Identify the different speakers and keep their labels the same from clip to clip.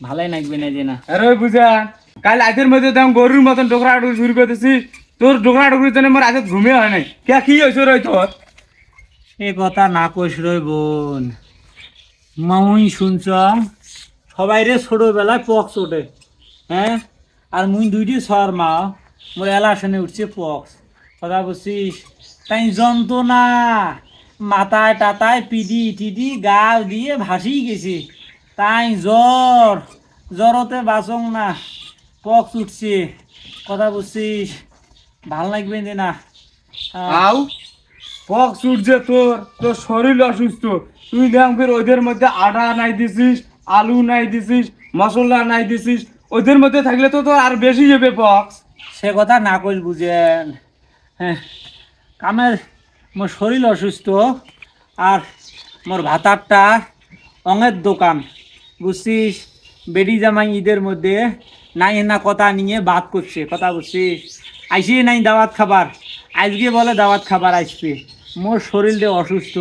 Speaker 1: ভালোই লাগবে না যে না।
Speaker 2: আরে বুঝা কাল রাতের মধ্যে তো গরুর মতন ডোকরা ডুকরি শুরু করতেছি, তোর ডোকরা ডুকরির জন্য মোর রাতে ঘুমিয়ে হয় নাই। কে কি হয়েছে রই তোর?
Speaker 1: এ কথা না কইস রই বোন, মুই শুনছ সবাই রে ছোটবেলায় পক্স ওঠে, হ্যাঁ, আর মুই দুইটি সর মা মোর এলাশনে উঠছে পক্স, কথা বলছিস? তাই যন্ত্রণা মাথায় টাতায় পিডি টিডি গাল দিয়ে ভাসিয়ে গেছে, তাই জ্বরতে বাঁচং না, পক্স উঠছে, কথা বলছিস? ভাল লাগবে যে না।
Speaker 2: আও পক সূর্যে তোর তোর শরীর অসুস্থ, তুই দেখ ফের ওদের মধ্যে আটা নাই দিছিস, আলু নাই দিছিস, মশলা নাই দিছিস, ওদের মধ্যে থাকলে তো তোর আর বেশি যাবে পক্স।
Speaker 1: সে কথা না কইস বুঝেন, হ্যাঁ, কামের মোর শরীর অসুস্থ, আর মোর ভাতারটা অঙের দোকান, বুঝছিস? বেডি জামাই ঈদের মধ্যে নাই না কথা নিয়ে বাদ করছে, কথা বুঝছিস? আইসি নাই দাওয়াত খাবার, আজকে বলে দাওয়াত খাবার আসবে। মোর শরীরে অসুস্থ,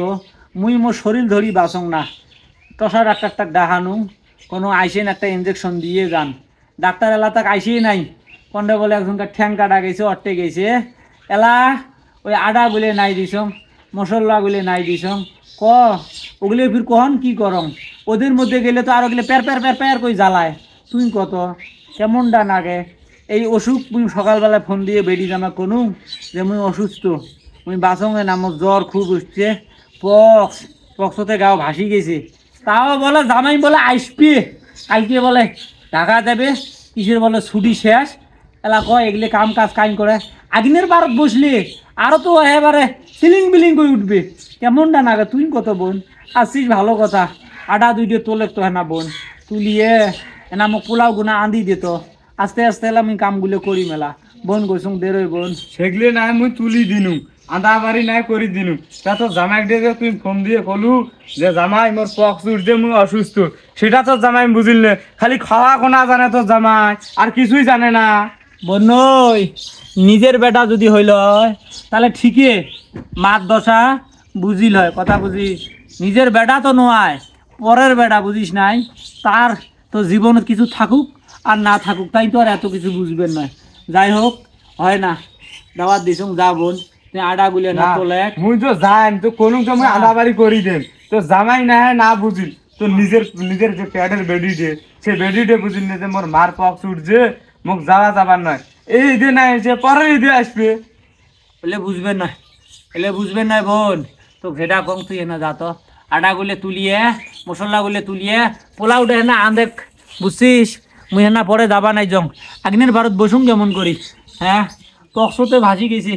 Speaker 1: মুই মোর শরীর ধরি বাঁচং না, টসা ডাক্তারটা দেখানো, কোনো আইসেন একটা ইঞ্জেকশন দিয়ে যান। ডাক্তার এলা তাক আইসেই নাই, পন্ডে বলে একজনকার ঠ্যাং কাটা গেছে, অট্টে গেছে, এলা ওই আডা বলে নাই দিছং, মশলা বলে নাই দিছং, ক ওগুলো ফির কখন কি করং? ওদের মধ্যে গেলে তো আর ওগুলো প্যার প্যার প্যার প্যার করে জ্বালায়, তুই কত কেমনটা নাগে? এই অসুখ মুই সকালবেলা ফোন দিয়ে বেডি জামা কোনো যে মুই অসুস্থ, মুই বাসঙ্গে না, আমার জ্বর খুব উঠছে, পক্সতে গাও ভাসি গেছে। তাও বলে জামাই বলে আসবি কালকে, বলে ঢাকা যাবে, কিসের বলে ছুটি শেষ, এলা কয় এগুলো কাম কাজ কাইন করে, আগুনের বারত বসলে আরও তো এবারে সিলিং বিলিং করে উঠবে, কেমনটা নাগে? তুই কত বোন আসছিস, ভালো কথা, আটা দুইটে তোলে তো হ্যাঁ না বোন, তুলিয়ে এনা মোক পোলাও গুনা আন্দি দিত, আস্তে আস্তে এলা আমি কামগুলো করি মেলা, বোন গৈছং দেরই বোন।
Speaker 2: সেগুলি নাই মুই তুলি দিনু, আধা বাড়ি নাই করে দিনু, তা তো জামাই দিয়ে তুই ফোন দিয়ে কলু যে জামাই মোর পক্স উঠছে, মুই অসুস্থ, সেটা তো জামাই বুঝিল না, খালি খাওয়া কোনা জানে তো জামাই, আর কিছুই জানে না।
Speaker 1: বনই নিজের বেটা যদি হইল হয় তাহলে ঠিকই মাত দশা বুঝিল হয়, কথা বুঝিস? নিজের বেটা তো নয়, পরের বেটা, বুঝিস নাই? তার তো জীবনে কিছু থাকুক আর না থাকুক, তাই তো আর এত কিছু বুঝবেন নয়। যাই হোক, হয় না, দাওয়াত দিছং যা বোন, তুই আডা গুলে না তোলে।
Speaker 2: মুই তো জান তো কোনো সময় আধা বাড়ি করি দেন, তো জামাই না হয় না বুঝিল, তো নিজের নিজের যে প্যাডের বেডি ডে, সে বেডি ডে বুঝিল না যে মোর মার পক্স উঠছে, মুখ যাওয়া যাবার নয়, এই ঈদে নাই যে পরের ঈদে আসবে।
Speaker 1: এলে বুঝবেন না, এলে বুঝবেন না বোন, তো ভেডা কম তুই না যা তো, আটাগুলে তুলিয়ে মশলাগুলে তুলিয়ে পোলাও উঠে না আন্ধেক, বুঝছিস? মুই হেনা পরে যাবা নাই জং, আগনের ভারত বসুন কেমন করি, হ্যাঁ, টকশোতে ভাসি গেছি,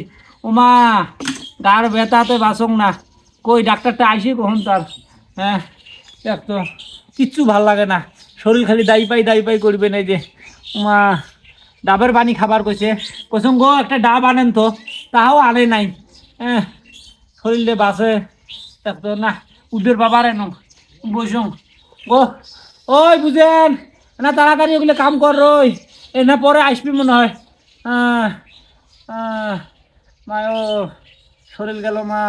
Speaker 1: ওমা গার ব্যথাতে বাসং না, কই ডাক্তারটা আইসি কখন তার, হ্যাঁ, দেখ তো কিচ্ছু ভাল লাগে না, শরীর খালি দাই পাই করবে না, যে ওমা ডাবের পানি খাবার কইছে, কইসং গো একটা ডাব আনেন তো, তাহাও আনে নাই, হ্যাঁ, শরীরে বাসে দেখতো না, উদের বাবার এন বসুন গো, ওই বুঝেন না, তাড়াতাড়ি ওগুলো কাম কর রই, এনে পরে আসবি মনে হয়, মা ও শরীর গেল মা।